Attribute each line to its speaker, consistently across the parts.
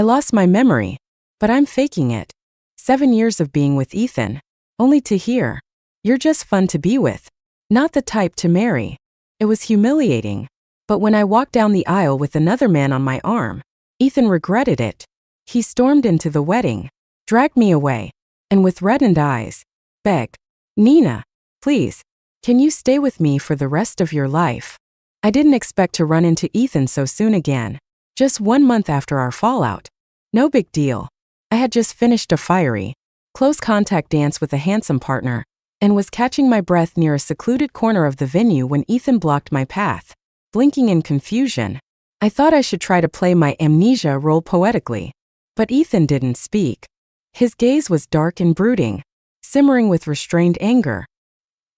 Speaker 1: I lost my memory, but I'm faking it. 7 years of being with Ethan, only to hear, "You're just fun to be with, not the type to marry." It was humiliating, but when I walked down the aisle with another man on my arm, Ethan regretted it. He stormed into the wedding, dragged me away, and with reddened eyes, begged, "Nina, please, can you stay with me for the rest of your life?" I didn't expect to run into Ethan so soon again, just 1 month after our fallout. No big deal. I had just finished a fiery, close contact dance with a handsome partner, and was catching my breath near a secluded corner of the venue when Ethan blocked my path. Blinking in confusion, I thought I should try to play my amnesia role poetically. But Ethan didn't speak. His gaze was dark and brooding, simmering with restrained anger.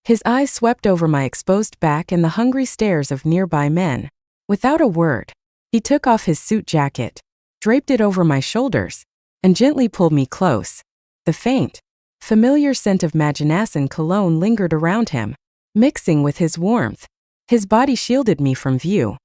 Speaker 1: His eyes swept over my exposed back and the hungry stares of nearby men. Without a word, he took off his suit jacket, draped it over my shoulders, and gently pulled me close. The faint, familiar scent of Magenassin cologne lingered around him, mixing with his warmth. His body shielded me from view,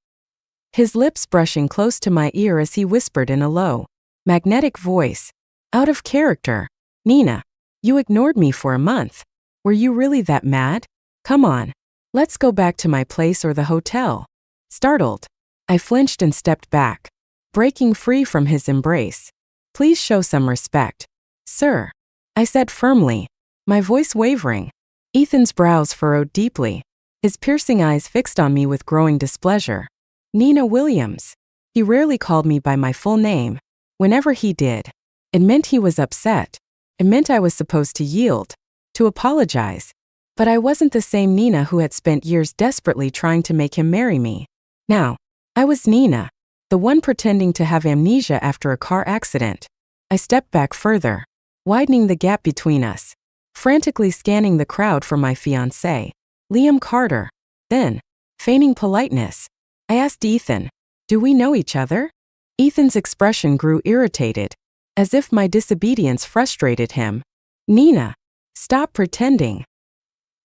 Speaker 1: his lips brushing close to my ear as he whispered in a low, magnetic voice, "Out of character. Nina, you ignored me for a month. Were you really that mad? Come on, let's go back to my place or the hotel." Startled, I flinched and stepped back, breaking free from his embrace. "Please show some respect, sir," I said firmly, my voice wavering. Ethan's brows furrowed deeply, his piercing eyes fixed on me with growing displeasure. "Nina Williams." He rarely called me by my full name. Whenever he did, it meant he was upset. It meant I was supposed to yield, to apologize. But I wasn't the same Nina who had spent years desperately trying to make him marry me. Now, I was Nina, the one pretending to have amnesia after a car accident. I stepped back further, widening the gap between us, frantically scanning the crowd for my fiancé, Liam Carter. Then, feigning politeness, I asked Ethan, "Do we know each other?" Ethan's expression grew irritated, as if my disobedience frustrated him. "Nina, stop pretending."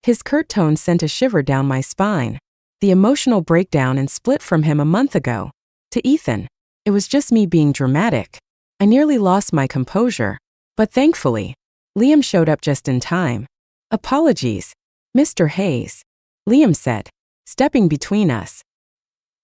Speaker 1: His curt tone sent a shiver down my spine. The emotional breakdown and split from him a month ago. To Ethan, it was just me being dramatic. I nearly lost my composure, but thankfully, Liam showed up just in time. "Apologies, Mr. Hayes," Liam said, stepping between us.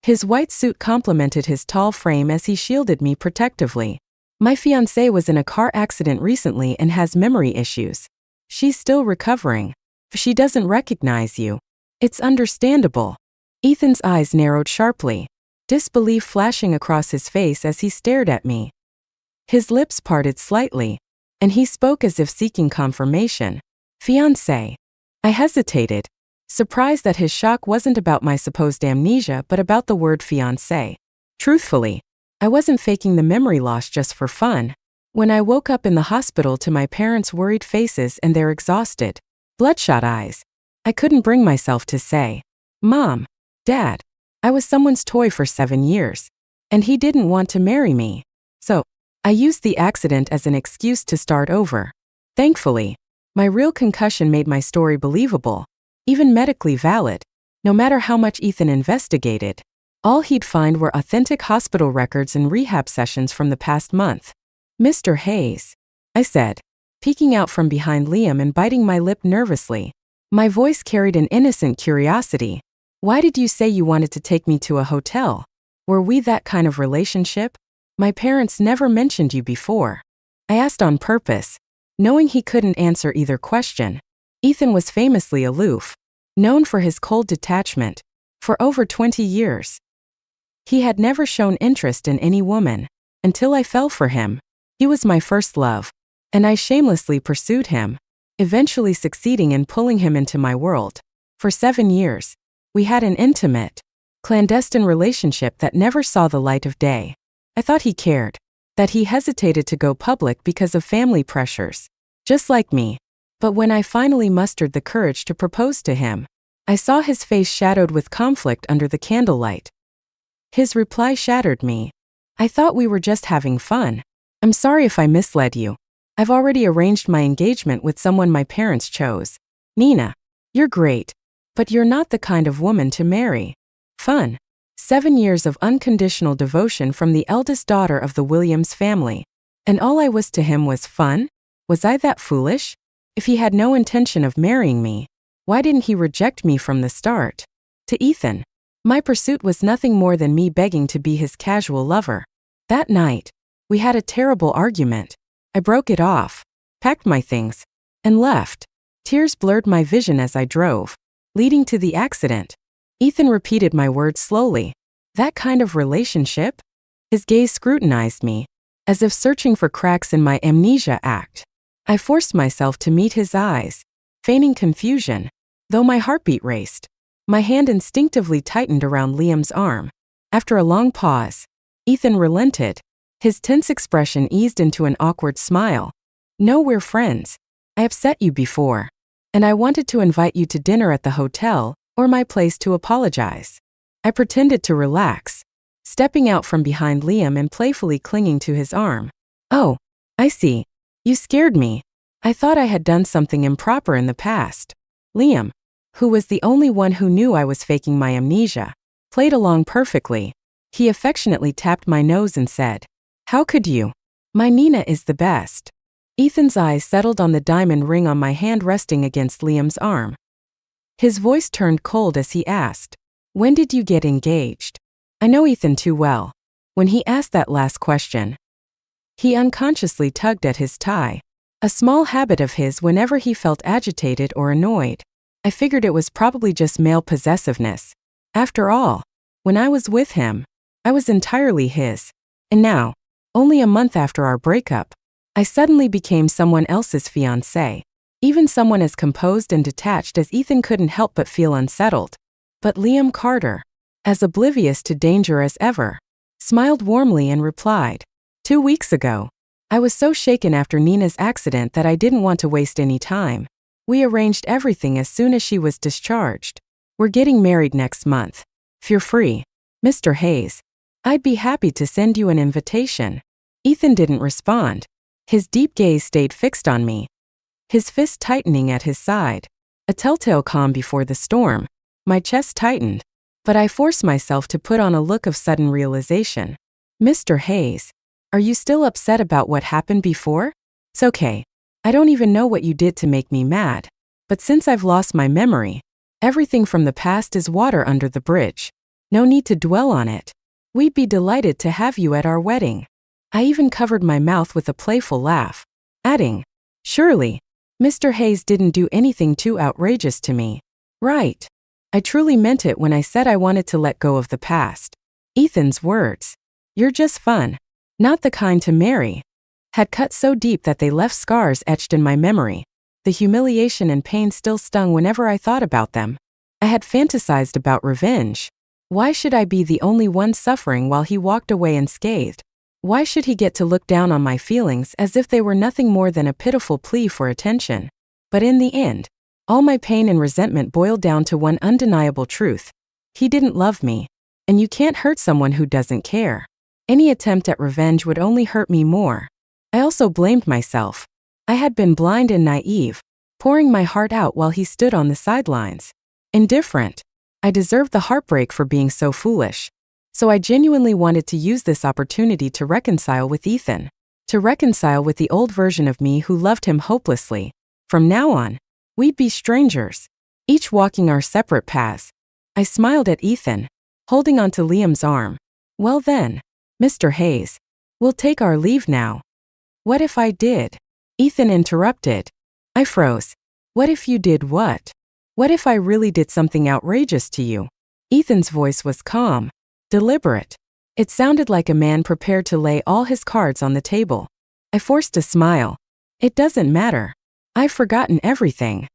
Speaker 1: His white suit complemented his tall frame as he shielded me protectively. "My fiancée was in a car accident recently and has memory issues. She's still recovering. If she doesn't recognize you, it's understandable." Ethan's eyes narrowed sharply, disbelief flashing across his face as he stared at me. His lips parted slightly, and he spoke as if seeking confirmation. "Fiancé." I hesitated, surprised that his shock wasn't about my supposed amnesia but about the word fiancé. Truthfully, I wasn't faking the memory loss just for fun. When I woke up in the hospital to my parents' worried faces and their exhausted, bloodshot eyes, I couldn't bring myself to say, "Mom, Dad, I was someone's toy for 7 years, and he didn't want to marry me." So, I used the accident as an excuse to start over. Thankfully, my real concussion made my story believable, even medically valid. No matter how much Ethan investigated, all he'd find were authentic hospital records and rehab sessions from the past month. "Mr. Hayes," I said, peeking out from behind Liam and biting my lip nervously. My voice carried an innocent curiosity. "Why did you say you wanted to take me to a hotel? Were we that kind of relationship? My parents never mentioned you before." I asked on purpose, knowing he couldn't answer either question. Ethan was famously aloof, known for his cold detachment, for over 20 years. He had never shown interest in any woman, until I fell for him. He was my first love, and I shamelessly pursued him, eventually succeeding in pulling him into my world. For 7 years, we had an intimate, clandestine relationship that never saw the light of day. I thought he cared, that he hesitated to go public because of family pressures, just like me. But when I finally mustered the courage to propose to him, I saw his face shadowed with conflict under the candlelight. His reply shattered me. "I thought we were just having fun. I'm sorry if I misled you. I've already arranged my engagement with someone my parents chose. Nina, you're great, but you're not the kind of woman to marry." "Fun," 7 years of unconditional devotion from the eldest daughter of the Williams family. And all I was to him was fun? Was I that foolish? If he had no intention of marrying me, why didn't he reject me from the start? To Ethan, my pursuit was nothing more than me begging to be his casual lover. That night, we had a terrible argument. I broke it off, packed my things, and left. Tears blurred my vision as I drove, leading to the accident. Ethan repeated my words slowly. That kind of relationship? His gaze scrutinized me, as if searching for cracks in my amnesia act. I forced myself to meet his eyes, feigning confusion, though my heartbeat raced. My hand instinctively tightened around Liam's arm. After a long pause, Ethan relented. His tense expression eased into an awkward smile. No, we're friends. I upset you before, and I wanted to invite you to dinner at the hotel or my place to apologize. I pretended to relax, stepping out from behind Liam and playfully clinging to his arm. Oh, I see. You scared me. I thought I had done something improper in the past. Liam, who was the only one who knew I was faking my amnesia, played along perfectly. He affectionately tapped my nose and said, "How could you? My Nina is the best." Ethan's eyes settled on the diamond ring on my hand resting against Liam's arm. His voice turned cold as he asked, "When did you get engaged?" I know Ethan too well. When he asked that last question, he unconsciously tugged at his tie, a small habit of his whenever he felt agitated or annoyed. I figured it was probably just male possessiveness. After all, when I was with him, I was entirely his. And now, only a month after our breakup, I suddenly became someone else's fiancé. Even someone as composed and detached as Ethan couldn't help but feel unsettled. But Liam Carter, as oblivious to danger as ever, smiled warmly and replied, 2 weeks ago. I was so shaken after Nina's accident that I didn't want to waste any time. We arranged everything as soon as she was discharged. We're getting married next month. Feel free, Mr. Hayes. I'd be happy to send you an invitation. Ethan didn't respond. His deep gaze stayed fixed on me, his fist tightening at his side. A telltale calm before the storm. My chest tightened, but I forced myself to put on a look of sudden realization. Mr. Hayes, are you still upset about what happened before? It's okay. I don't even know what you did to make me mad. But since I've lost my memory, everything from the past is water under the bridge. No need to dwell on it. We'd be delighted to have you at our wedding. I even covered my mouth with a playful laugh, adding, surely, Mr. Hayes didn't do anything too outrageous to me. Right. I truly meant it when I said I wanted to let go of the past. Ethan's words, "You're just fun, not the kind to marry," had cut so deep that they left scars etched in my memory. The humiliation and pain still stung whenever I thought about them. I had fantasized about revenge. Why should I be the only one suffering while he walked away unscathed? Why should he get to look down on my feelings as if they were nothing more than a pitiful plea for attention? But in the end, all my pain and resentment boiled down to one undeniable truth. He didn't love me. And you can't hurt someone who doesn't care. Any attempt at revenge would only hurt me more. I also blamed myself. I had been blind and naive, pouring my heart out while he stood on the sidelines. Indifferent. I deserved the heartbreak for being so foolish. So I genuinely wanted to use this opportunity to reconcile with Ethan. To reconcile with the old version of me who loved him hopelessly. From now on, we'd be strangers, each walking our separate paths. I smiled at Ethan, holding onto Liam's arm. Well then, Mr. Hayes, we'll take our leave now. What if I did? Ethan interrupted. I froze. What if you did what? What if I really did something outrageous to you? Ethan's voice was calm, deliberate. It sounded like a man prepared to lay all his cards on the table. I forced a smile. It doesn't matter. I've forgotten everything.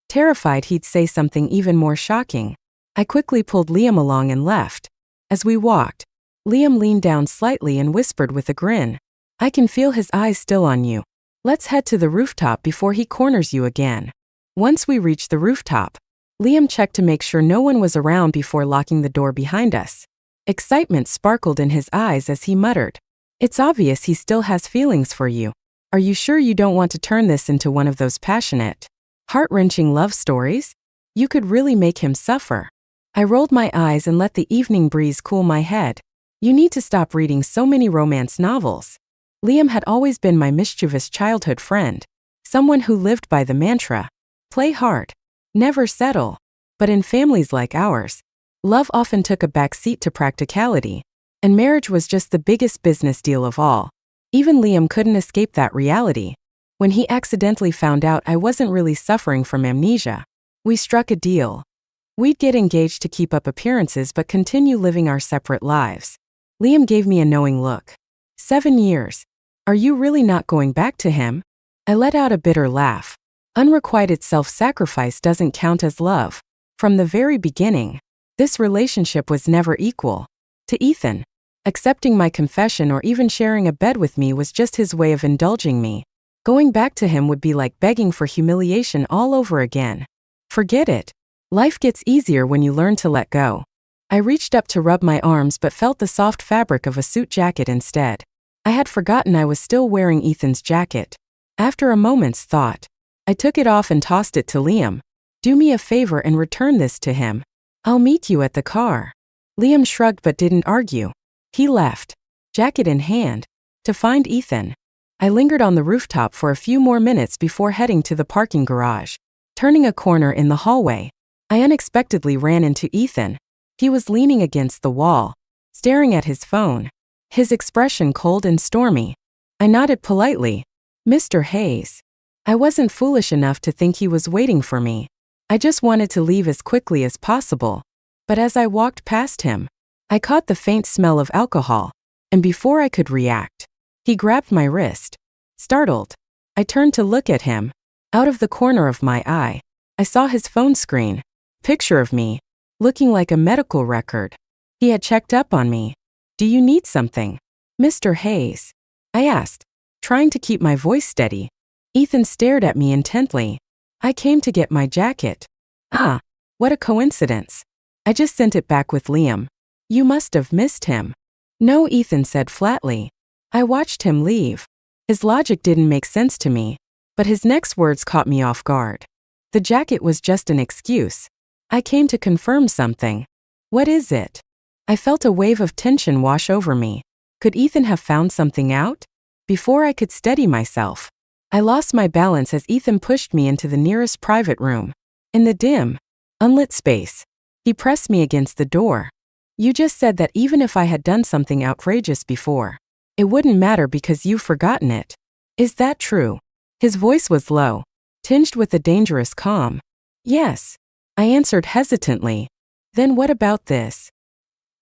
Speaker 1: Terrified he'd say something even more shocking, I quickly pulled Liam along and left. As we walked, Liam leaned down slightly and whispered with a grin, "I can feel his eyes still on you. Let's head to the rooftop before he corners you again." Once we reached the rooftop, Liam checked to make sure no one was around before locking the door behind us. Excitement sparkled in his eyes as he muttered, "It's obvious he still has feelings for you. Are you sure you don't want to turn this into one of those passionate, heart-wrenching love stories? You could really make him suffer." I rolled my eyes and let the evening breeze cool my head. You need to stop reading so many romance novels. Liam had always been my mischievous childhood friend, someone who lived by the mantra, play hard, never settle. But in families like ours, love often took a back seat to practicality, and marriage was just the biggest business deal of all. Even Liam couldn't escape that reality. When he accidentally found out I wasn't really suffering from amnesia, we struck a deal. We'd get engaged to keep up appearances but continue living our separate lives. Liam gave me a knowing look. 7 years. Are you really not going back to him? I let out a bitter laugh. Unrequited self-sacrifice doesn't count as love. From the very beginning, this relationship was never equal. To Ethan, accepting my confession or even sharing a bed with me was just his way of indulging me. Going back to him would be like begging for humiliation all over again. Forget it. Life gets easier when you learn to let go. I reached up to rub my arms but felt the soft fabric of a suit jacket instead. I had forgotten I was still wearing Ethan's jacket. After a moment's thought, I took it off and tossed it to Liam. Do me a favor and return this to him. I'll meet you at the car. Liam shrugged but didn't argue. He left, jacket in hand, to find Ethan. I lingered on the rooftop for a few more minutes before heading to the parking garage. Turning a corner in the hallway, I unexpectedly ran into Ethan. He was leaning against the wall, staring at his phone, his expression cold and stormy. I nodded politely. Mr. Hayes. I wasn't foolish enough to think he was waiting for me. I just wanted to leave as quickly as possible. But as I walked past him, I caught the faint smell of alcohol, and before I could react, he grabbed my wrist. Startled, I turned to look at him. Out of the corner of my eye, I saw his phone screen. Picture of me, looking like a medical record. He had checked up on me. Do you need something, Mr. Hayes? I asked, trying to keep my voice steady. Ethan stared at me intently. I came to get my jacket. Ah, what a coincidence. I just sent it back with Liam. You must have missed him. No, Ethan said flatly. I watched him leave. His logic didn't make sense to me, but his next words caught me off guard. The jacket was just an excuse. I came to confirm something. What is it? I felt a wave of tension wash over me. Could Ethan have found something out? Before I could steady myself, I lost my balance as Ethan pushed me into the nearest private room. In the dim, unlit space, he pressed me against the door. You just said that even if I had done something outrageous before, it wouldn't matter because you've forgotten it. Is that true? His voice was low, tinged with a dangerous calm. Yes, I answered hesitantly. Then what about this?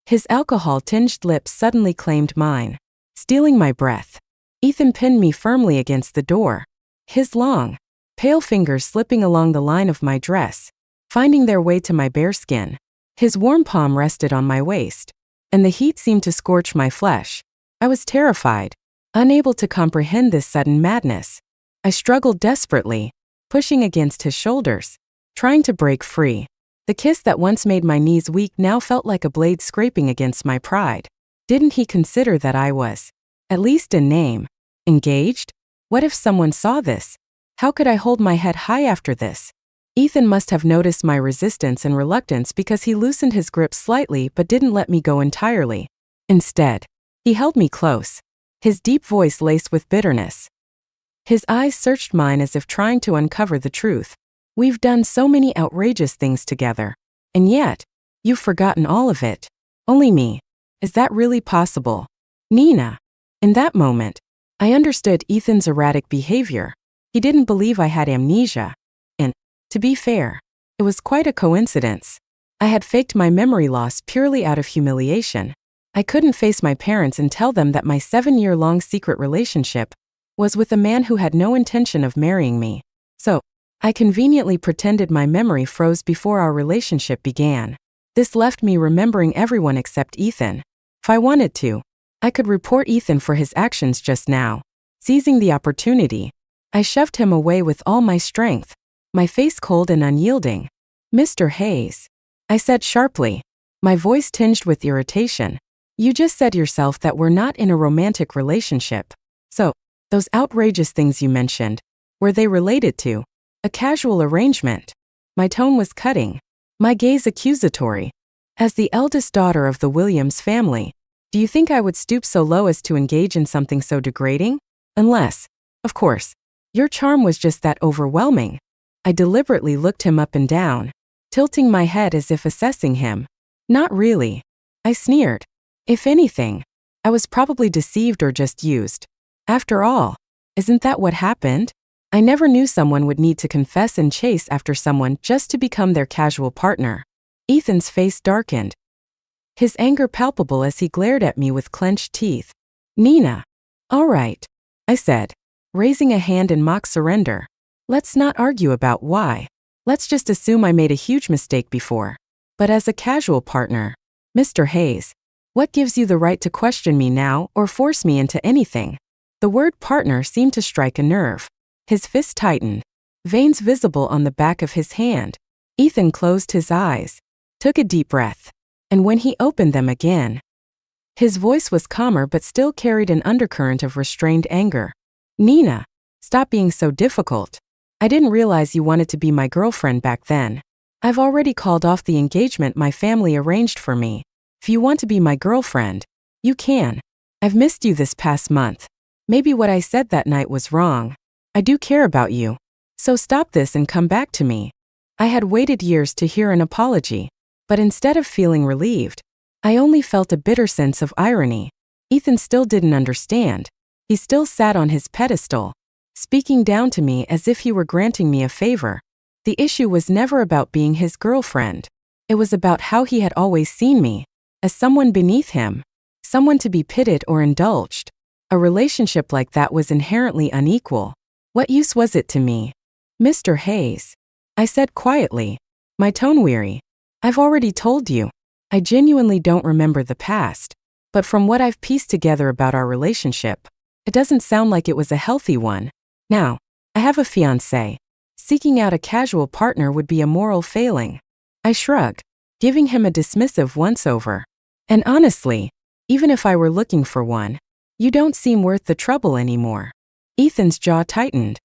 Speaker 1: His alcohol-tinged lips suddenly claimed mine, stealing my breath. Ethan pinned me firmly against the door, his long, pale fingers slipping along the line of my dress, finding their way to my bare skin. His warm palm rested on my waist, and the heat seemed to scorch my flesh. I was terrified, unable to comprehend this sudden madness. I struggled desperately, pushing against his shoulders, trying to break free. The kiss that once made my knees weak now felt like a blade scraping against my pride. Didn't he consider that I was, at least in name, engaged? What if someone saw this? How could I hold my head high after this? Ethan must have noticed my resistance and reluctance because he loosened his grip slightly but didn't let me go entirely. Instead, he held me close, his deep voice laced with bitterness. His eyes searched mine as if trying to uncover the truth. We've done so many outrageous things together, and yet, you've forgotten all of it. Only me. Is that really possible? Nina. In that moment, I understood Ethan's erratic behavior. He didn't believe I had amnesia. And, to be fair, it was quite a coincidence. I had faked my memory loss purely out of humiliation. I couldn't face my parents and tell them that my 7-year-long secret relationship was with a man who had no intention of marrying me. So, I conveniently pretended my memory froze before our relationship began. This left me remembering everyone except Ethan. If I wanted to, I could report Ethan for his actions just now. Seizing the opportunity, I shoved him away with all my strength, my face cold and unyielding. Mr. Hayes, I said sharply, my voice tinged with irritation. You just said yourself that we're not in a romantic relationship. So, those outrageous things you mentioned, were they related to a casual arrangement? My tone was cutting, my gaze accusatory. As the eldest daughter of the Williams family, do you think I would stoop so low as to engage in something so degrading? Unless, of course, your charm was just that overwhelming. I deliberately looked him up and down, tilting my head as if assessing him. Not really. I sneered. If anything, I was probably deceived or just used. After all, isn't that what happened? I never knew someone would need to confess and chase after someone just to become their casual partner. Ethan's face darkened, his anger palpable as he glared at me with clenched teeth. Nina. All right, I said, raising a hand in mock surrender. Let's not argue about why. Let's just assume I made a huge mistake before. But as a casual partner, Mr. Hayes, what gives you the right to question me now or force me into anything? The word partner seemed to strike a nerve. His fist tightened, veins visible on the back of his hand. Ethan closed his eyes, took a deep breath, and when he opened them again, his voice was calmer but still carried an undercurrent of restrained anger. Nina, stop being so difficult. I didn't realize you wanted to be my girlfriend back then. I've already called off the engagement my family arranged for me. If you want to be my girlfriend, you can. I've missed you this past month. Maybe what I said that night was wrong. I do care about you. So stop this and come back to me. I had waited years to hear an apology, but instead of feeling relieved, I only felt a bitter sense of irony. Ethan still didn't understand. He still sat on his pedestal, speaking down to me as if he were granting me a favor. The issue was never about being his girlfriend. It was about how he had always seen me, as someone beneath him, someone to be pitied or indulged. A relationship like that was inherently unequal. What use was it to me? Mr. Hayes, I said quietly, my tone weary. I've already told you. I genuinely don't remember the past, but from what I've pieced together about our relationship, it doesn't sound like it was a healthy one. Now, I have a fiancé. Seeking out a casual partner would be a moral failing. I shrugged, giving him a dismissive once-over. And honestly, even if I were looking for one, you don't seem worth the trouble anymore. Ethan's jaw tightened,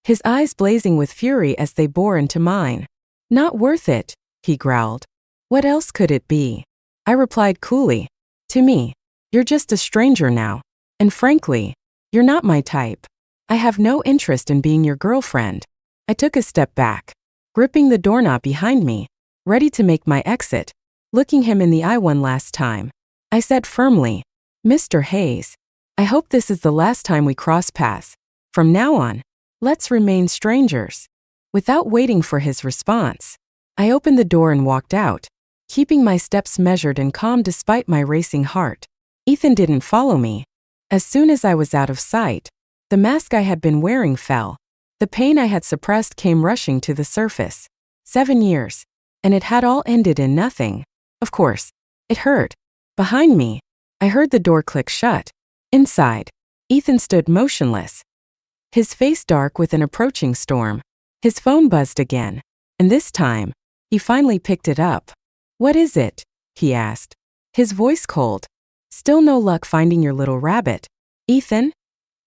Speaker 1: his eyes blazing with fury as they bore into mine. Not worth it, he growled. What else could it be? I replied coolly. To me, you're just a stranger now. And frankly, you're not my type. I have no interest in being your girlfriend. I took a step back, gripping the doorknob behind me, ready to make my exit. Looking him in the eye one last time, I said firmly, Mr. Hayes, I hope this is the last time we cross paths. From now on, let's remain strangers. Without waiting for his response, I opened the door and walked out, keeping my steps measured and calm despite my racing heart. Ethan didn't follow me. As soon as I was out of sight, the mask I had been wearing fell. The pain I had suppressed came rushing to the surface. 7 years, and it had all ended in nothing. Of course, it hurt. Behind me, I heard the door click shut. Inside, Ethan stood motionless, his face dark with an approaching storm. His phone buzzed again, and this time, he finally picked it up. What is it? He asked, his voice cold. Still no luck finding your little rabbit, Ethan?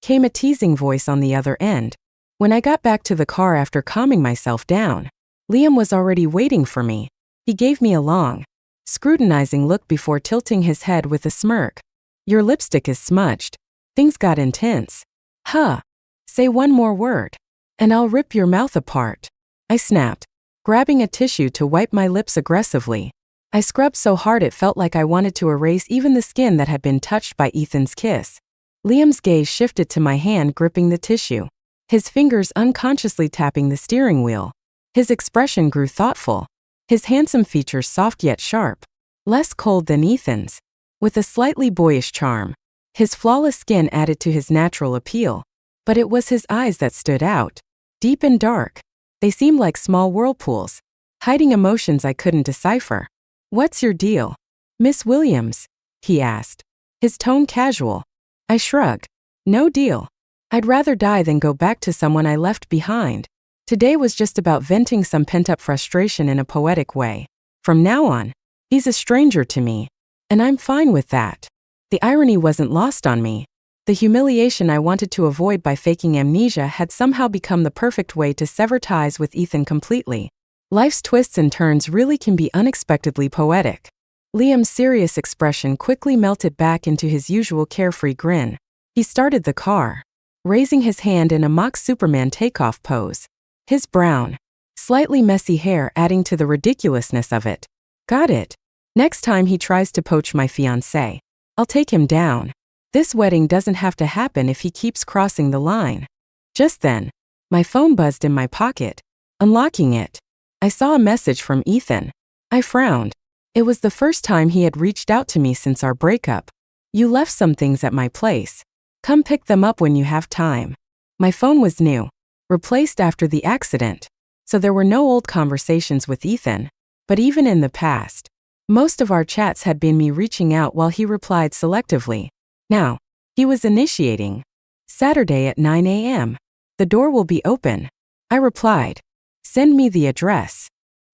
Speaker 1: Came a teasing voice on the other end. When I got back to the car after calming myself down, Liam was already waiting for me. He gave me a long, scrutinizing look before tilting his head with a smirk. Your lipstick is smudged. Things got intense. Huh. Say one more word, and I'll rip your mouth apart. I snapped, grabbing a tissue to wipe my lips aggressively. I scrubbed so hard it felt like I wanted to erase even the skin that had been touched by Ethan's kiss. Liam's gaze shifted to my hand gripping the tissue, his fingers unconsciously tapping the steering wheel. His expression grew thoughtful, his handsome features soft yet sharp, less cold than Ethan's, with a slightly boyish charm. His flawless skin added to his natural appeal, but it was his eyes that stood out, deep and dark. They seemed like small whirlpools, hiding emotions I couldn't decipher. What's your deal, Miss Williams? He asked, his tone casual. I shrugged. No deal. I'd rather die than go back to someone I left behind. Today was just about venting some pent-up frustration in a poetic way. From now on, he's a stranger to me, and I'm fine with that. The irony wasn't lost on me. The humiliation I wanted to avoid by faking amnesia had somehow become the perfect way to sever ties with Ethan completely. Life's twists and turns really can be unexpectedly poetic. Liam's serious expression quickly melted back into his usual carefree grin. He started the car, raising his hand in a mock Superman takeoff pose, his brown, slightly messy hair adding to the ridiculousness of it. Got it. Next time he tries to poach my fiancé, I'll take him down. This wedding doesn't have to happen if he keeps crossing the line. Just then, my phone buzzed in my pocket. Unlocking it, I saw a message from Ethan. I frowned. It was the first time he had reached out to me since our breakup. You left some things at my place. Come pick them up when you have time. My phone was new, replaced after the accident, so there were no old conversations with Ethan. But even in the past, most of our chats had been me reaching out while he replied selectively. Now, he was initiating. Saturday at 9 a.m. The door will be open. I replied. Send me the address.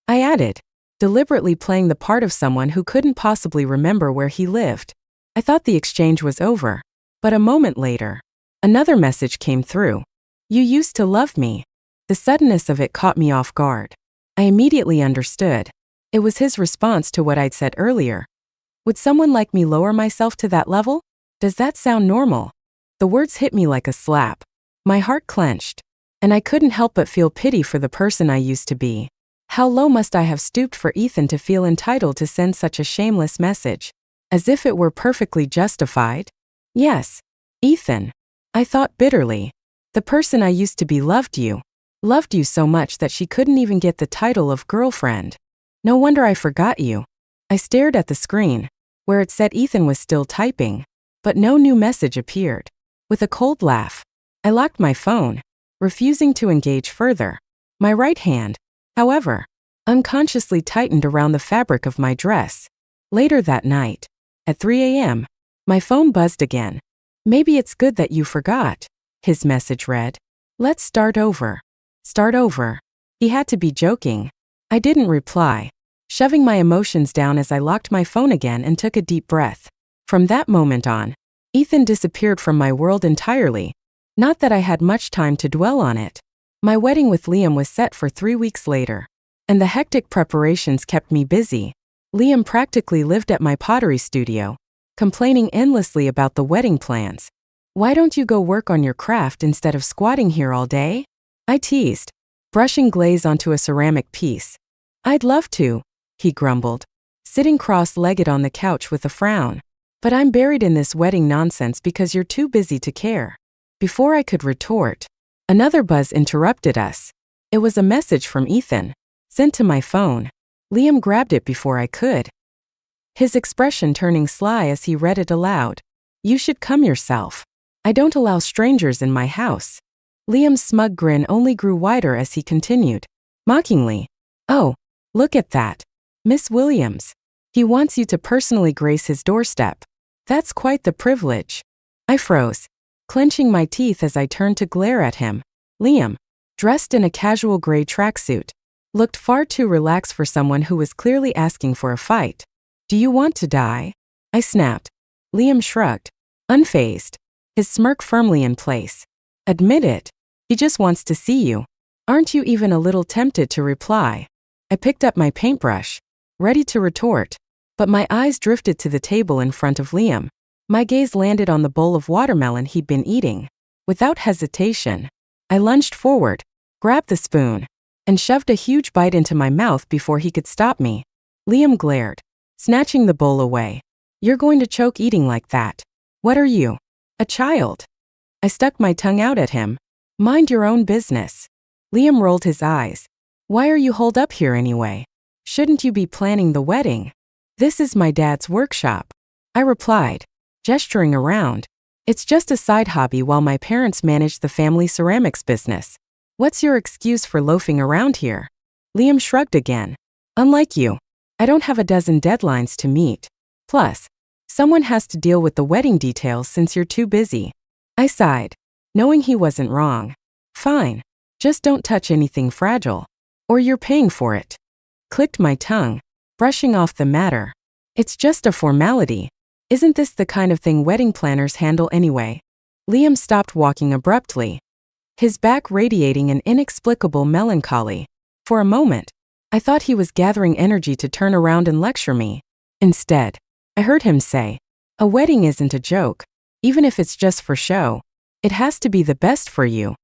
Speaker 1: I added, deliberately playing the part of someone who couldn't possibly remember where he lived. I thought the exchange was over, but a moment later, another message came through. You used to love me. The suddenness of it caught me off guard. I immediately understood. It was his response to what I'd said earlier. Would someone like me lower myself to that level? Does that sound normal? The words hit me like a slap. My heart clenched, and I couldn't help but feel pity for the person I used to be. How low must I have stooped for Ethan to feel entitled to send such a shameless message? As if it were perfectly justified? Yes, Ethan. I thought bitterly. The person I used to be loved you so much that she couldn't even get the title of girlfriend. No wonder I forgot you. I stared at the screen, where it said Ethan was still typing, but no new message appeared. With a cold laugh, I locked my phone, refusing to engage further. My right hand, however, unconsciously tightened around the fabric of my dress. Later that night, at 3 a.m., my phone buzzed again. Maybe it's good that you forgot, his message read. Let's start over. Start over. He had to be joking. I didn't reply, shoving my emotions down as I locked my phone again and took a deep breath. From that moment on, Ethan disappeared from my world entirely. Not that I had much time to dwell on it. My wedding with Liam was set for 3 weeks later, and the hectic preparations kept me busy. Liam practically lived at my pottery studio, complaining endlessly about the wedding plans. Why don't you go work on your craft instead of squatting here all day? I teased, brushing glaze onto a ceramic piece. I'd love to, he grumbled, sitting cross-legged on the couch with a frown. But I'm buried in this wedding nonsense because you're too busy to care. Before I could retort, another buzz interrupted us. It was a message from Ethan, sent to my phone. Liam grabbed it before I could, his expression turning sly as he read it aloud. You should come yourself. I don't allow strangers in my house. Liam's smug grin only grew wider as he continued, mockingly. Oh, look at that. Miss Williams. He wants you to personally grace his doorstep. That's quite the privilege. I froze, clenching my teeth as I turned to glare at him. Liam, dressed in a casual gray tracksuit, looked far too relaxed for someone who was clearly asking for a fight. Do you want to die? I snapped. Liam shrugged, unfazed, his smirk firmly in place. Admit it. He just wants to see you. Aren't you even a little tempted to reply? I picked up my paintbrush, ready to retort, but my eyes drifted to the table in front of Liam. My gaze landed on the bowl of watermelon he'd been eating. Without hesitation, I lunged forward, grabbed the spoon, and shoved a huge bite into my mouth before he could stop me. Liam glared, snatching the bowl away. You're going to choke eating like that. What are you? A child? I stuck my tongue out at him. Mind your own business. Liam rolled his eyes. Why are you holed up here anyway? Shouldn't you be planning the wedding? This is my dad's workshop. I replied, gesturing around. It's just a side hobby while my parents manage the family ceramics business. What's your excuse for loafing around here? Liam shrugged again. Unlike you, I don't have a dozen deadlines to meet. Plus, someone has to deal with the wedding details since you're too busy. I sighed, knowing he wasn't wrong. Fine, just don't touch anything fragile, or you're paying for it. Clicked my tongue, brushing off the matter. It's just a formality. Isn't this the kind of thing wedding planners handle anyway? Liam stopped walking abruptly, his back radiating an inexplicable melancholy. For a moment, I thought he was gathering energy to turn around and lecture me. Instead, I heard him say, "A wedding isn't a joke. Even if it's just for show, it has to be the best for you."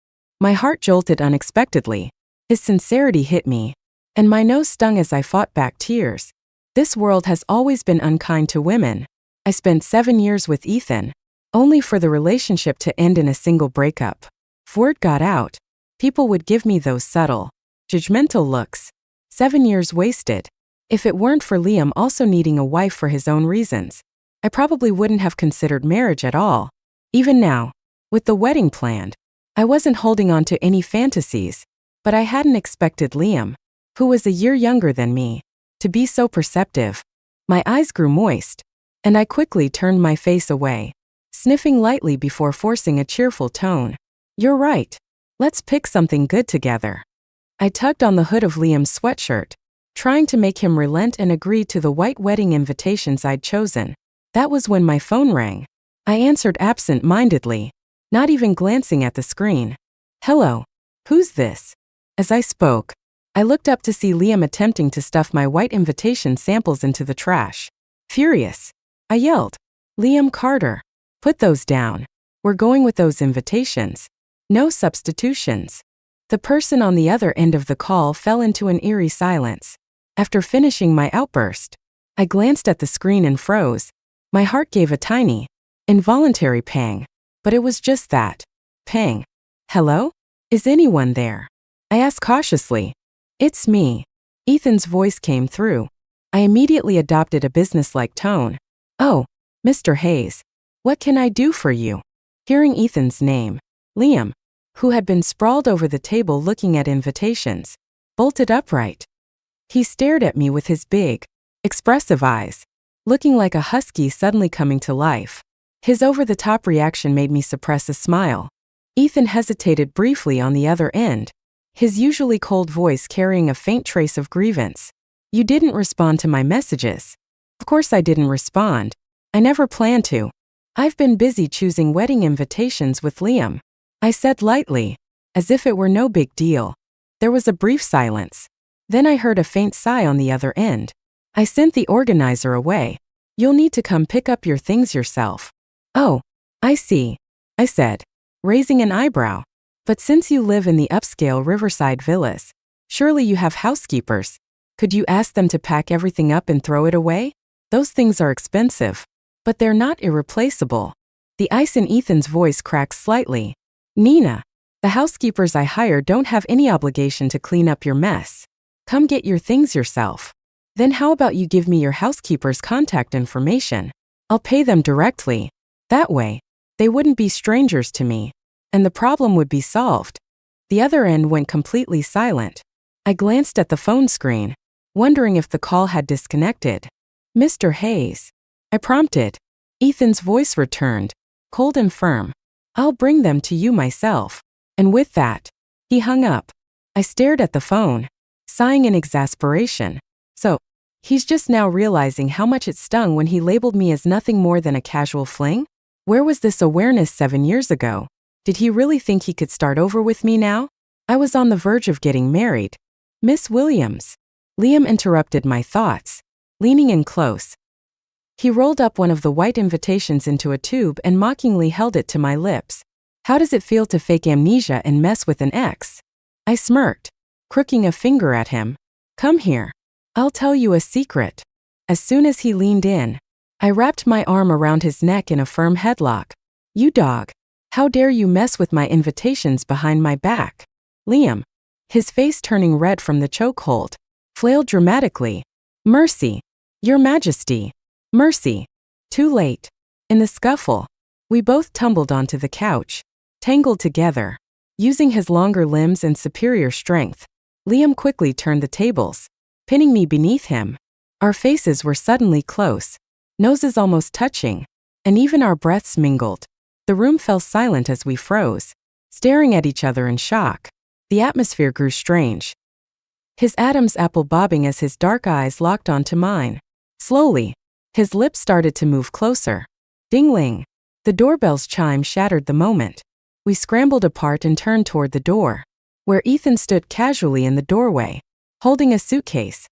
Speaker 1: My heart jolted unexpectedly. His sincerity hit me, and my nose stung as I fought back tears. This world has always been unkind to women. I spent 7 years with Ethan, only for the relationship to end in a single breakup. If word got out, people would give me those subtle, judgmental looks. 7 years wasted. If it weren't for Liam also needing a wife for his own reasons, I probably wouldn't have considered marriage at all. Even now, with the wedding planned, I wasn't holding on to any fantasies, but I hadn't expected Liam, who was a year younger than me, to be so perceptive. My eyes grew moist, and I quickly turned my face away, sniffing lightly before forcing a cheerful tone. "You're right. Let's pick something good together." I tugged on the hood of Liam's sweatshirt, trying to make him relent and agree to the white wedding invitations I'd chosen. That was when my phone rang. I answered absent-mindedly, not even glancing at the screen. "Hello. Who's this?" As I spoke, I looked up to see Liam attempting to stuff my white invitation samples into the trash. Furious, I yelled, "Liam Carter, put those down. We're going with those invitations. No substitutions." The person on the other end of the call fell into an eerie silence. After finishing my outburst, I glanced at the screen and froze. My heart gave a tiny, involuntary pang, but it was just that. Pang. "Hello? Is anyone there?" I asked cautiously. "It's me." Ethan's voice came through. I immediately adopted a businesslike tone. "Oh, Mr. Hayes. What can I do for you?" Hearing Ethan's name, Liam, who had been sprawled over the table looking at invitations, bolted upright. He stared at me with his big, expressive eyes, looking like a husky suddenly coming to life. His over-the-top reaction made me suppress a smile. Ethan hesitated briefly on the other end, his usually cold voice carrying a faint trace of grievance. "You didn't respond to my messages." Of course I didn't respond. I never planned to. "I've been busy choosing wedding invitations with Liam," I said lightly, as if it were no big deal. There was a brief silence. Then I heard a faint sigh on the other end. I sent the organizer away. "You'll need to come pick up your things yourself." "Oh, I see," I said, raising an eyebrow. "But since you live in the upscale Riverside villas, surely you have housekeepers. Could you ask them to pack everything up and throw it away? Those things are expensive, but they're not irreplaceable." The ice in Ethan's voice cracked slightly. "Nina, the housekeepers I hire don't have any obligation to clean up your mess. Come get your things yourself. Then how about you give me your housekeeper's contact information? I'll pay them directly. That way, they wouldn't be strangers to me, and the problem would be solved." The other end went completely silent. I glanced at the phone screen, wondering if the call had disconnected. "Mr. Hayes," I prompted. Ethan's voice returned, cold and firm. "I'll bring them to you myself." And with that, he hung up. I stared at the phone, sighing in exasperation. So, he's just now realizing how much it stung when he labeled me as nothing more than a casual fling? Where was this awareness 7 years ago? Did he really think he could start over with me now? I was on the verge of getting married. "Miss Williams." Liam interrupted my thoughts, leaning in close. He rolled up one of the white invitations into a tube and mockingly held it to my lips. "How does it feel to fake amnesia and mess with an ex?" I smirked, crooking a finger at him. "Come here. I'll tell you a secret." As soon as he leaned in, I wrapped my arm around his neck in a firm headlock. "You dog. How dare you mess with my invitations behind my back?" Liam, his face turning red from the chokehold, flailed dramatically. "Mercy. Your Majesty. Mercy." Too late. In the scuffle, we both tumbled onto the couch, tangled together. Using his longer limbs and superior strength, Liam quickly turned the tables, pinning me beneath him. Our faces were suddenly close, noses almost touching, and even our breaths mingled. The room fell silent as we froze, staring at each other in shock. The atmosphere grew strange, his Adam's apple bobbing as his dark eyes locked onto mine. Slowly, his lips started to move closer. Ding-ling. The doorbell's chime shattered the moment. We scrambled apart and turned toward the door, where Ethan stood casually in the doorway. holding a suitcase.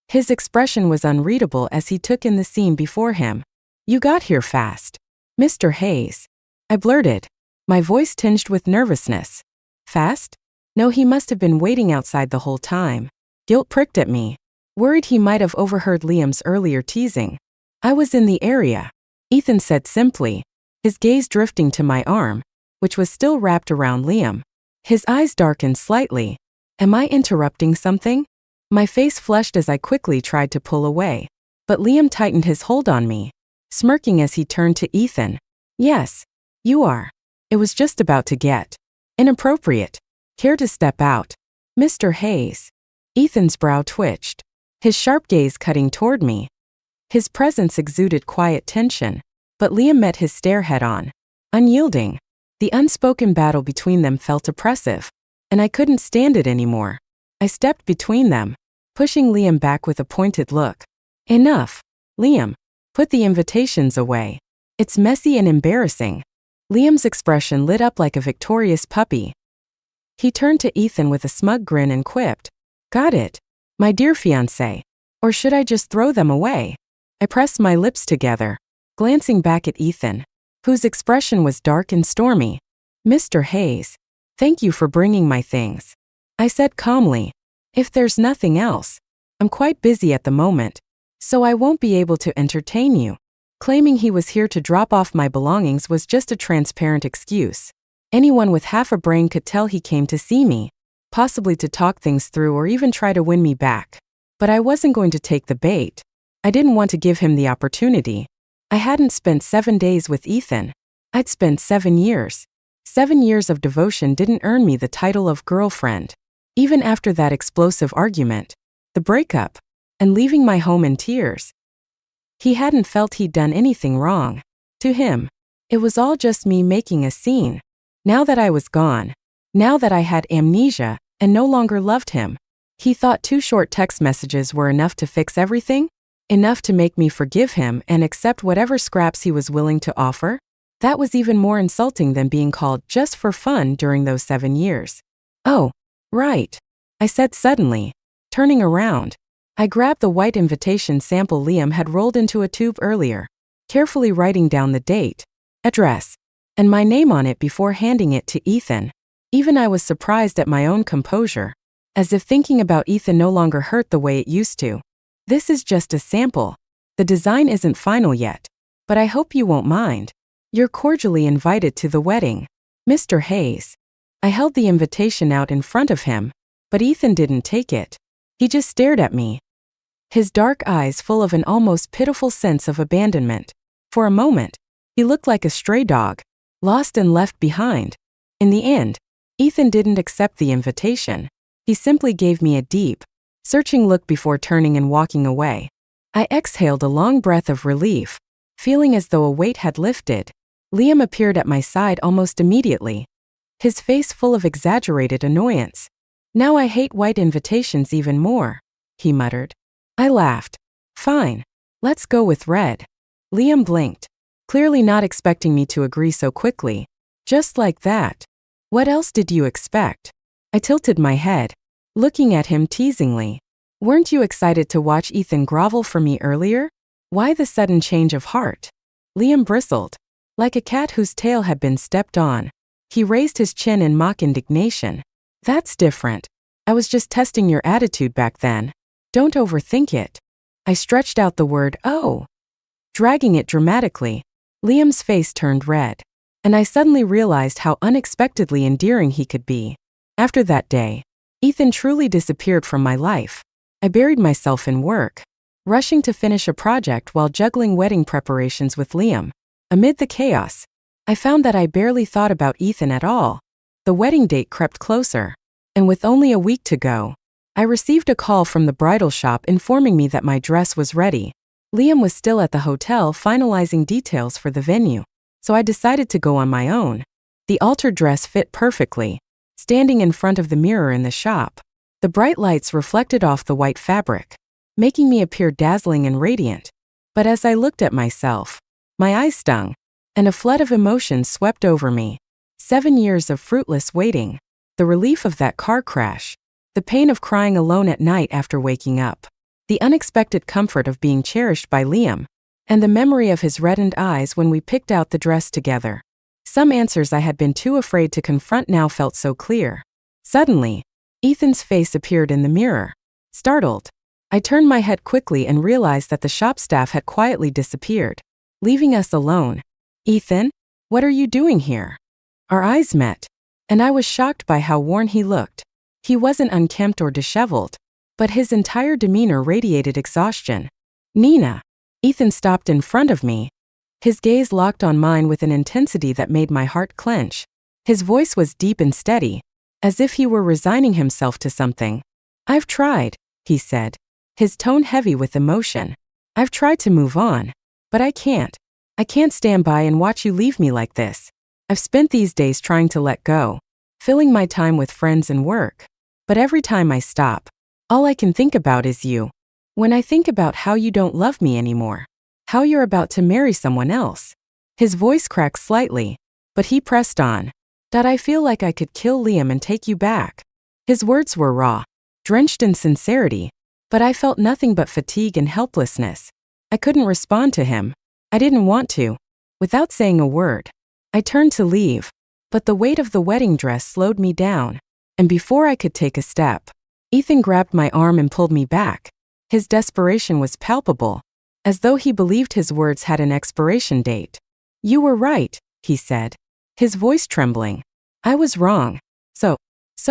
Speaker 1: His expression was unreadable as he took in the scene before him. "You got here fast, Mr. Hayes," I blurted, my voice tinged with nervousness. Fast? No, he must have been waiting outside the whole time. Guilt pricked at me, worried he might have overheard Liam's earlier teasing. "I was in the area," Ethan said simply, his gaze drifting to my arm, which was still wrapped around Liam. His eyes darkened slightly. "Am I interrupting something?" My face flushed as I quickly tried to pull away, but Liam tightened his hold on me, smirking as he turned to Ethan. "Yes, you are. It was just about to get inappropriate. Care to step out, Mr. Hayes?" Ethan's brow twitched, his sharp gaze cutting toward me. His presence exuded quiet tension, but Liam met his stare head-on, unyielding. The unspoken battle between them felt oppressive, and I couldn't stand it anymore. I stepped between them, pushing Liam back with a pointed look. "Enough, Liam. Put the invitations away. It's messy and embarrassing." Liam's expression lit up like a victorious puppy. He turned to Ethan with a smug grin and quipped, "Got it, my dear fiancé. Or should I just throw them away?" I pressed my lips together, glancing back at Ethan, whose expression was dark and stormy. "Mr. Hayes, thank you for bringing my things," I said calmly. "If there's nothing else, I'm quite busy at the moment, so I won't be able to entertain you." Claiming he was here to drop off my belongings was just a transparent excuse. Anyone with half a brain could tell he came to see me, possibly to talk things through or even try to win me back. But I wasn't going to take the bait. I didn't want to give him the opportunity. I hadn't spent 7 days with Ethan. I'd spent 7 years. 7 years of devotion didn't earn me the title of girlfriend. Even after that explosive argument, the breakup, and leaving my home in tears, he hadn't felt he'd done anything wrong. To him, it was all just me making a scene. Now that I was gone, now that I had amnesia and no longer loved him, he thought 2 short text messages were enough to fix everything? Enough to make me forgive him and accept whatever scraps he was willing to offer? That was even more insulting than being called just for fun during those 7 years. "Oh, right," I said suddenly, turning around. I grabbed the white invitation sample Liam had rolled into a tube earlier, carefully writing down the date, address, and my name on it before handing it to Ethan. Even I was surprised at my own composure, as if thinking about Ethan no longer hurt the way it used to. "This is just a sample. The design isn't final yet, but I hope you won't mind. You're cordially invited to the wedding, Mr. Hayes." I held the invitation out in front of him, but Ethan didn't take it. He just stared at me, his dark eyes full of an almost pitiful sense of abandonment. For a moment, he looked like a stray dog, lost and left behind. In the end, Ethan didn't accept the invitation. He simply gave me a deep, searching look before turning and walking away. I exhaled a long breath of relief, feeling as though a weight had lifted. Liam appeared at my side almost immediately, his face full of exaggerated annoyance. "Now I hate white invitations even more," he muttered. I laughed. "Fine, let's go with red." Liam blinked, clearly not expecting me to agree so quickly. "Just like that? What else did you expect?" I tilted my head, looking at him teasingly. "Weren't you excited to watch Ethan grovel for me earlier? Why the sudden change of heart?" Liam bristled, like a cat whose tail had been stepped on. He raised his chin in mock indignation. "That's different. I was just testing your attitude back then. Don't overthink it." I stretched out the word "oh," dragging it dramatically. Liam's face turned red, and I suddenly realized how unexpectedly endearing he could be. After that day, Ethan truly disappeared from my life. I buried myself in work, rushing to finish a project while juggling wedding preparations with Liam. Amid the chaos, I found that I barely thought about Ethan at all. The wedding date crept closer, and with only a week to go, I received a call from the bridal shop informing me that my dress was ready. Liam was still at the hotel finalizing details for the venue, so I decided to go on my own. The altered dress fit perfectly, standing in front of the mirror in the shop. The bright lights reflected off the white fabric, making me appear dazzling and radiant. But as I looked at myself, my eyes stung, and a flood of emotions swept over me. 7 years of fruitless waiting, the relief of that car crash, The pain of crying alone at night after waking up. The unexpected comfort of being cherished by Liam. And the memory of his reddened eyes when we picked out the dress together. Some answers I had been too afraid to confront now felt so clear. Suddenly, Ethan's face appeared in the mirror. Startled, I turned my head quickly and realized that the shop staff had quietly disappeared, leaving us alone. Ethan, what are you doing here? Our eyes met, and I was shocked by how worn he looked. He wasn't unkempt or disheveled, but his entire demeanor radiated exhaustion. Nina. Ethan stopped in front of me. His gaze locked on mine with an intensity that made my heart clench. His voice was deep and steady, as if he were resigning himself to something. I've tried, he said, his tone heavy with emotion. I've tried to move on, but I can't. I can't stand by and watch you leave me like this. I've spent these days trying to let go, filling my time with friends and work. But every time I stop, all I can think about is you. When I think about how you don't love me anymore, how you're about to marry someone else. His voice cracked slightly, but he pressed on. That I feel like I could kill Liam and take you back. His words were raw, drenched in sincerity, but I felt nothing but fatigue and helplessness. I couldn't respond to him. I didn't want to. Without saying a word, I turned to leave, but the weight of the wedding dress slowed me down, and before I could take a step, Ethan grabbed my arm and pulled me back. His desperation was palpable, as though he believed his words had an expiration date. You were right, he said, his voice trembling. I was wrong. So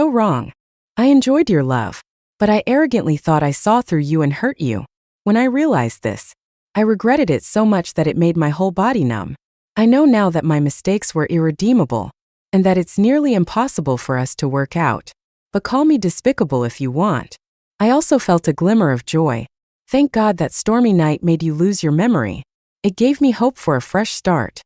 Speaker 1: wrong. I enjoyed your love, but I arrogantly thought I saw through you and hurt you. When I realized this, I regretted it so much that it made my whole body numb. I know now that my mistakes were irredeemable, and that it's nearly impossible for us to work out. But call me despicable if you want. I also felt a glimmer of joy. Thank God that stormy night made you lose your memory. It gave me hope for a fresh start.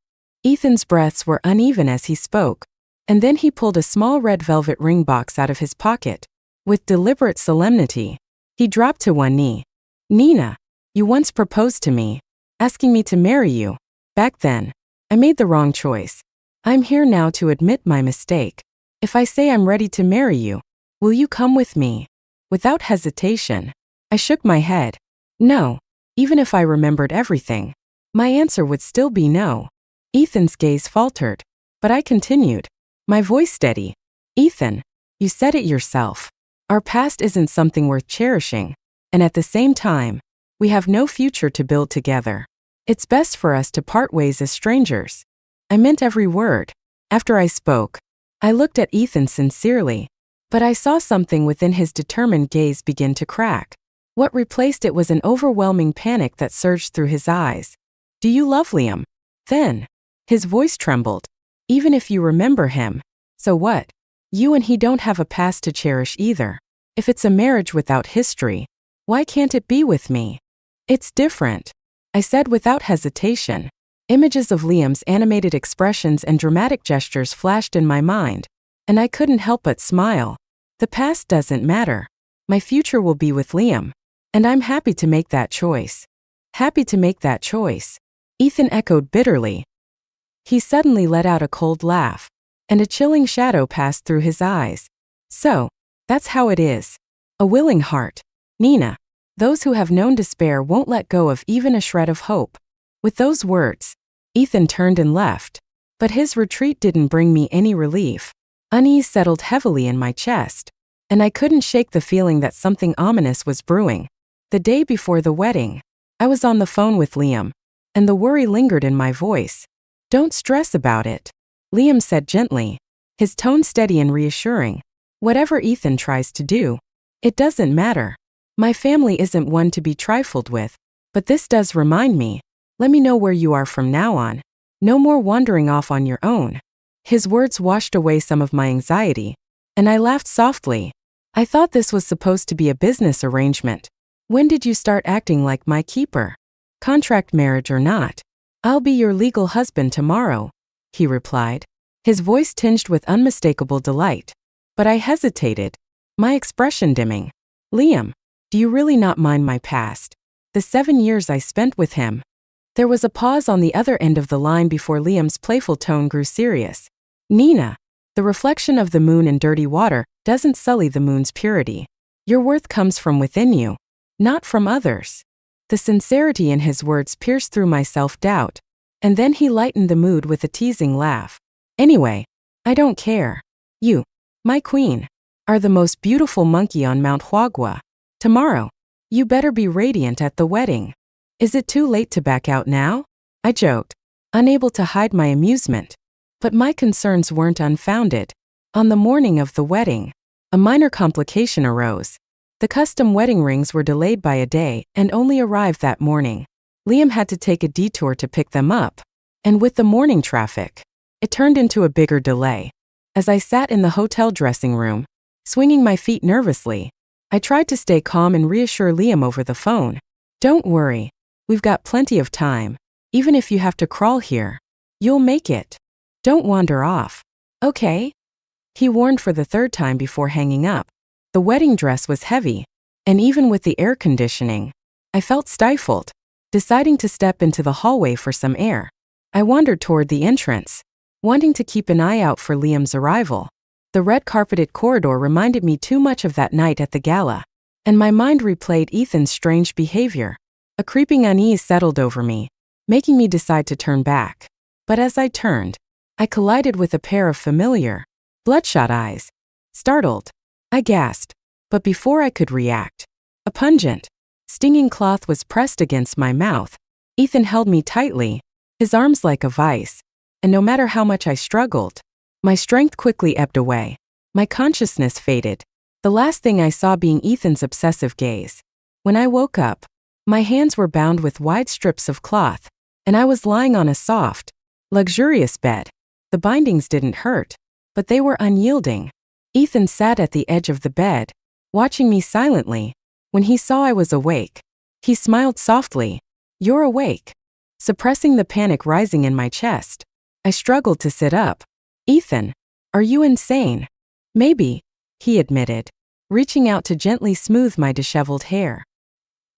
Speaker 1: Ethan's breaths were uneven as he spoke, and then he pulled a small red velvet ring box out of his pocket. With deliberate solemnity, he dropped to one knee. Nina, you once proposed to me, asking me to marry you. Back then, I made the wrong choice. I'm here now to admit my mistake. If I say I'm ready to marry you, will you come with me? Without hesitation, I shook my head. No, even if I remembered everything, my answer would still be no. Ethan's gaze faltered, but I continued, my voice steady. Ethan, you said it yourself. Our past isn't something worth cherishing, and at the same time, we have no future to build together. It's best for us to part ways as strangers. I meant every word. After I spoke, I looked at Ethan sincerely, but I saw something within his determined gaze begin to crack. What replaced it was an overwhelming panic that surged through his eyes. Do you love Liam? Then, his voice trembled. Even if you remember him, so what? You and he don't have a past to cherish either. If it's a marriage without history, why can't it be with me? It's different, I said without hesitation. Images of Liam's animated expressions and dramatic gestures flashed in my mind, and I couldn't help but smile. The past doesn't matter. My future will be with Liam, and I'm happy to make that choice. Happy to make that choice, Ethan echoed bitterly. He suddenly let out a cold laugh, and a chilling shadow passed through his eyes. So, that's how it is. A willing heart. Nina, those who have known despair won't let go of even a shred of hope. With those words, Ethan turned and left, but his retreat didn't bring me any relief. Unease settled heavily in my chest, and I couldn't shake the feeling that something ominous was brewing. The day before the wedding, I was on the phone with Liam, and the worry lingered in my voice. Don't stress about it, Liam said gently, his tone steady and reassuring. Whatever Ethan tries to do, it doesn't matter. My family isn't one to be trifled with, but this does remind me. Let me know where you are from now on. No more wandering off on your own. His words washed away some of my anxiety, and I laughed softly. I thought this was supposed to be a business arrangement. When did you start acting like my keeper? Contract marriage or not, I'll be your legal husband tomorrow, he replied, his voice tinged with unmistakable delight. But I hesitated, my expression dimming. Liam, do you really not mind my past? The 7 years I spent with him? There was a pause on the other end of the line before Liam's playful tone grew serious. Nina, The reflection of the moon in dirty water doesn't sully the moon's purity. Your worth comes from within you, not from others. The sincerity in his words pierced through my self-doubt, and then he lightened the mood with a teasing laugh. Anyway, I don't care. You, my queen, are the most beautiful monkey on Mount Huagua. Tomorrow, you better be radiant at the wedding. Is it too late to back out now? I joked, unable to hide my amusement. But my concerns weren't unfounded. On the morning of the wedding, a minor complication arose. The custom wedding rings were delayed by a day and only arrived that morning. Liam had to take a detour to pick them up, and with the morning traffic, it turned into a bigger delay. As I sat in the hotel dressing room, swinging my feet nervously, I tried to stay calm and reassure Liam over the phone. Don't worry, we've got plenty of time. Even if you have to crawl here, you'll make it. Don't wander off. Okay? He warned for the third time before hanging up. The wedding dress was heavy, and even with the air conditioning, I felt stifled. Deciding to step into the hallway for some air, I wandered toward the entrance, wanting to keep an eye out for Liam's arrival. The red-carpeted corridor reminded me too much of that night at the gala, and my mind replayed Ethan's strange behavior. A creeping unease settled over me, making me decide to turn back. But as I turned, I collided with a pair of familiar, bloodshot eyes. Startled, I gasped, but before I could react, a pungent, stinging cloth was pressed against my mouth. Ethan held me tightly, his arms like a vice, and no matter how much I struggled, my strength quickly ebbed away. My consciousness faded, the last thing I saw being Ethan's obsessive gaze. When I woke up, my hands were bound with wide strips of cloth, and I was lying on a soft, luxurious bed. The bindings didn't hurt, but they were unyielding. Ethan sat at the edge of the bed, watching me silently. When he saw I was awake, he smiled softly. You're awake. Suppressing the panic rising in my chest, I struggled to sit up. Ethan, are you insane? Maybe, he admitted, reaching out to gently smooth my disheveled hair.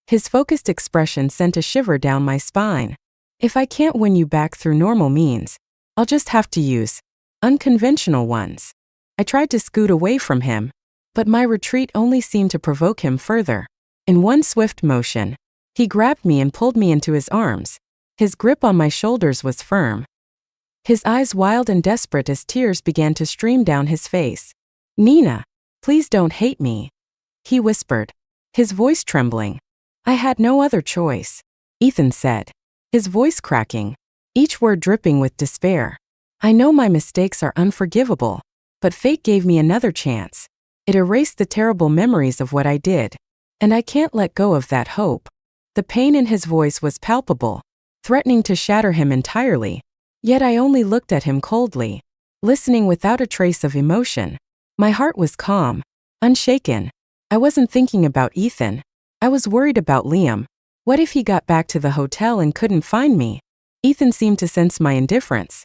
Speaker 1: His focused expression sent a shiver down my spine. If I can't win you back through normal means, I'll just have to use unconventional ones. I tried to scoot away from him, but my retreat only seemed to provoke him further. In one swift motion, he grabbed me and pulled me into his arms. His grip on my shoulders was firm, his eyes wild and desperate as tears began to stream down his face. Nina, please don't hate me, he whispered, his voice trembling. I had no other choice, Ethan said, his voice cracking, each word dripping with despair. I know my mistakes are unforgivable, but fate gave me another chance. It erased the terrible memories of what I did, and I can't let go of that hope. The pain in his voice was palpable, threatening to shatter him entirely. Yet I only looked at him coldly, listening without a trace of emotion. My heart was calm, unshaken. I wasn't thinking about Ethan. I was worried about Liam. What if he got back to the hotel and couldn't find me? Ethan seemed to sense my indifference.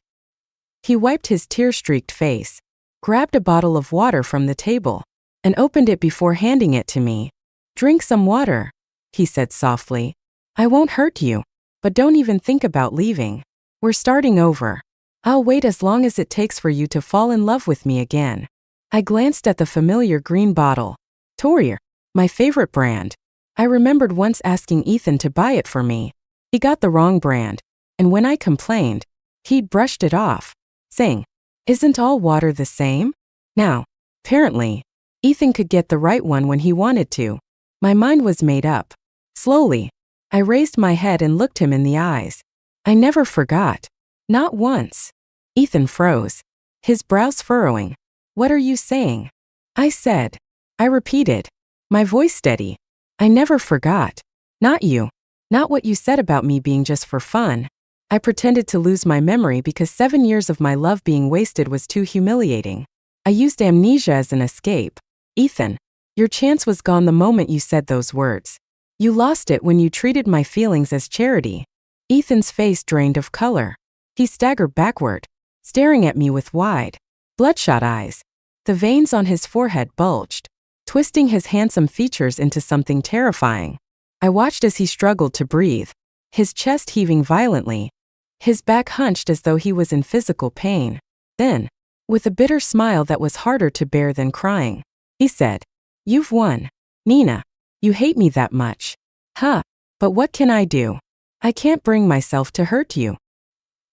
Speaker 1: He wiped his tear-streaked face, grabbed a bottle of water from the table, and opened it before handing it to me. Drink some water, he said softly. I won't hurt you, but don't even think about leaving. We're starting over. I'll wait as long as it takes for you to fall in love with me again. I glanced at the familiar green bottle. Torier, my favorite brand. I remembered once asking Ethan to buy it for me. He got the wrong brand, and when I complained, he'd brushed it off, saying, "Isn't all water the same?" Now, apparently, Ethan could get the right one when he wanted to. My mind was made up. Slowly, I raised my head and looked him in the eyes. I never forgot. Not once. Ethan froze, his brows furrowing. What are you saying? I said. I repeated, my voice steady. I never forgot. Not you. Not what you said about me being just for fun. I pretended to lose my memory because 7 years of my love being wasted was too humiliating. I used amnesia as an escape. Ethan, your chance was gone the moment you said those words. You lost it when you treated my feelings as charity. Ethan's face drained of color. He staggered backward, staring at me with wide, bloodshot eyes. The veins on his forehead bulged, twisting his handsome features into something terrifying. I watched as he struggled to breathe, his chest heaving violently, his back hunched as though he was in physical pain. Then, with a bitter smile that was harder to bear than crying. He said, "You've won. Nina, you hate me that much. Huh, but what can I do? I can't bring myself to hurt you."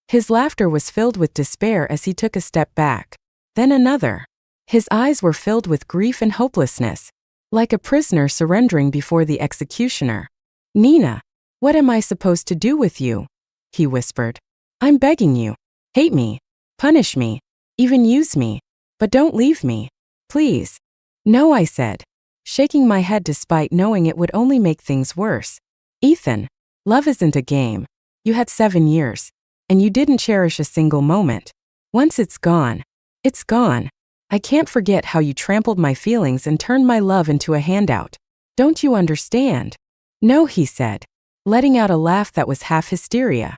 Speaker 1: His laughter was filled with despair as he took a step back. Then another. His eyes were filled with grief and hopelessness, like a prisoner surrendering before the executioner. "Nina, what am I supposed to do with you?" he whispered. "I'm begging you. Hate me. Punish me. Even use me. But don't leave me. Please." "No," I said, shaking my head despite knowing it would only make things worse. "Ethan, love isn't a game. You had 7 years, and you didn't cherish a single moment. Once it's gone, it's gone. I can't forget how you trampled my feelings and turned my love into a handout. Don't you understand?" "No," he said, letting out a laugh that was half hysteria.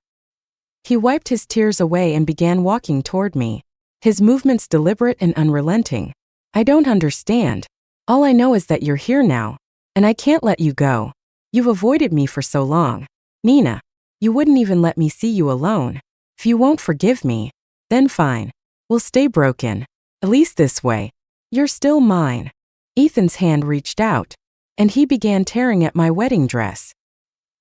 Speaker 1: He wiped his tears away and began walking toward me, his movements deliberate and unrelenting. "I don't understand. All I know is that you're here now, and I can't let you go. You've avoided me for so long. Nina, you wouldn't even let me see you alone. If you won't forgive me, then fine. We'll stay broken. At least this way. You're still mine." Ethan's hand reached out, and he began tearing at my wedding dress.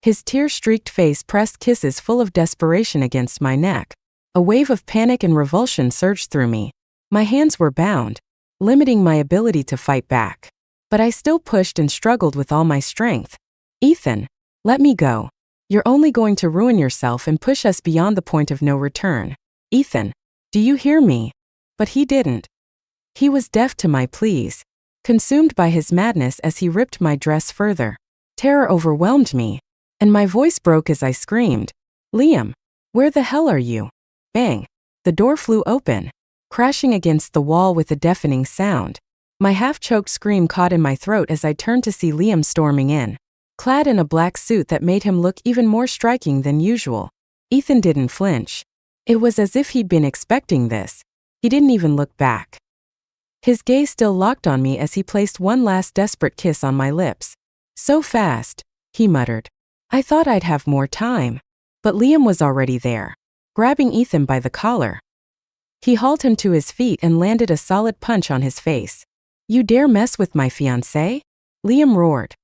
Speaker 1: His tear-streaked face pressed kisses full of desperation against my neck. A wave of panic and revulsion surged through me. My hands were bound, limiting my ability to fight back. But I still pushed and struggled with all my strength. "Ethan, let me go. You're only going to ruin yourself and push us beyond the point of no return. Ethan, do you hear me?" But he didn't. He was deaf to my pleas, consumed by his madness as he ripped my dress further. Terror overwhelmed me, and my voice broke as I screamed, "Liam, where the hell are you?" Bang! The door flew open, crashing against the wall with a deafening sound. My half-choked scream caught in my throat as I turned to see Liam storming in, clad in a black suit that made him look even more striking than usual. Ethan didn't flinch. It was as if he'd been expecting this. He didn't even look back. His gaze still locked on me as he placed one last desperate kiss on my lips. "So fast," he muttered. "I thought I'd have more time." But Liam was already there, grabbing Ethan by the collar. He hauled him to his feet and landed a solid punch on his face. "You dare mess with my fiancé?" Liam roared,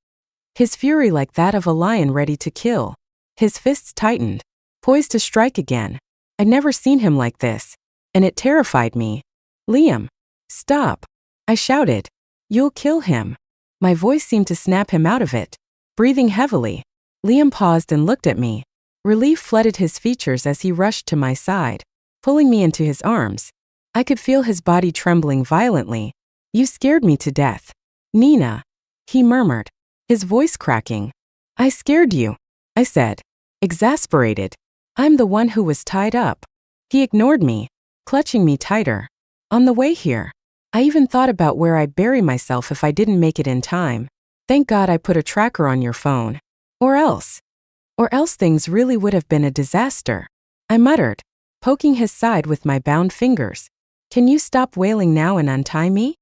Speaker 1: his fury like that of a lion ready to kill. His fists tightened, poised to strike again. I'd never seen him like this, and it terrified me. "Liam, stop," I shouted. "You'll kill him." My voice seemed to snap him out of it. Breathing heavily, Liam paused and looked at me. Relief flooded his features as he rushed to my side, pulling me into his arms. I could feel his body trembling violently. "You scared me to death, Nina," he murmured, his voice cracking. "I scared you," I said, exasperated. "I'm the one who was tied up." He ignored me, clutching me tighter. "On the way here, I even thought about where I'd bury myself if I didn't make it in time. Thank God I put a tracker on your phone. Or else things really would have been a disaster," I muttered, poking his side with my bound fingers. "Can you stop wailing now and untie me?"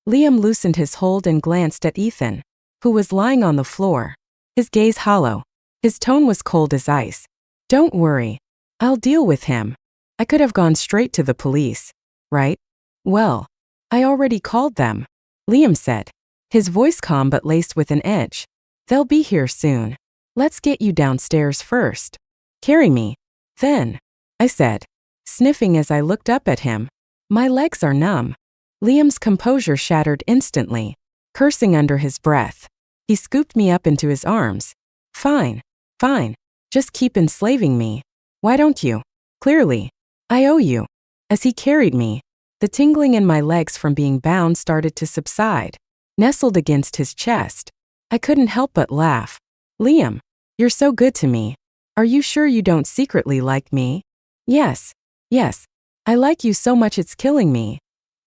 Speaker 1: Liam loosened his hold and glanced at Ethan, who was lying on the floor, his gaze hollow. His tone was cold as ice. "Don't worry. I'll deal with him. I could have gone straight to the police, right?" "Well, I already called them," Liam said, his voice calm but laced with an edge. "They'll be here soon. Let's get you downstairs first." "Carry me, then," I said, sniffing as I looked up at him. "My legs are numb." Liam's composure shattered instantly, cursing under his breath. He scooped me up into his arms. Fine. Just keep enslaving me. Why don't you? Clearly, I owe you." As he carried me, the tingling in my legs from being bound started to subside, nestled against his chest. I couldn't help but laugh. "Liam, you're so good to me. Are you sure you don't secretly like me?" Yes. I like you so much it's killing me,"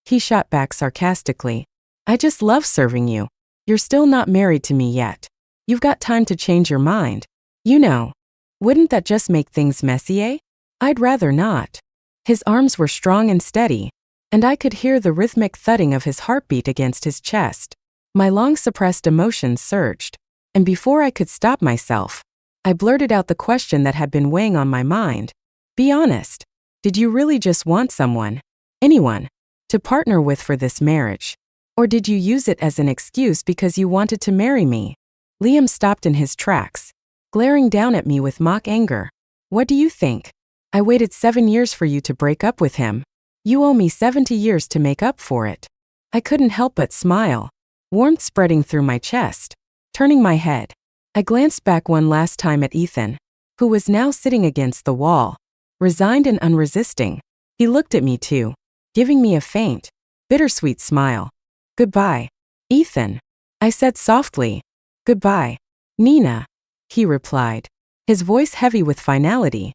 Speaker 1: he shot back sarcastically. "I just love serving you. You're still not married to me yet. You've got time to change your mind. You know. Wouldn't that just make things messy, eh?" "I'd rather not." His arms were strong and steady, and I could hear the rhythmic thudding of his heartbeat against his chest. My long-suppressed emotions surged, and before I could stop myself, I blurted out the question that had been weighing on my mind. "Be honest. Did you really just want someone? Anyone? To partner with for this marriage? Or did you use it as an excuse because you wanted to marry me? Liam stopped in his tracks, glaring down at me with mock anger. What do you think? I waited 7 years for you to break up with him. You owe me 70 years to make up for it. I couldn't help but smile, warmth spreading through my chest. Turning my head, I glanced back one last time at Ethan, who was now sitting against the wall, resigned and unresisting. He looked at me too, giving me a faint, bittersweet smile. Goodbye, Ethan, I said softly. Goodbye, Nina, he replied, his voice heavy with finality.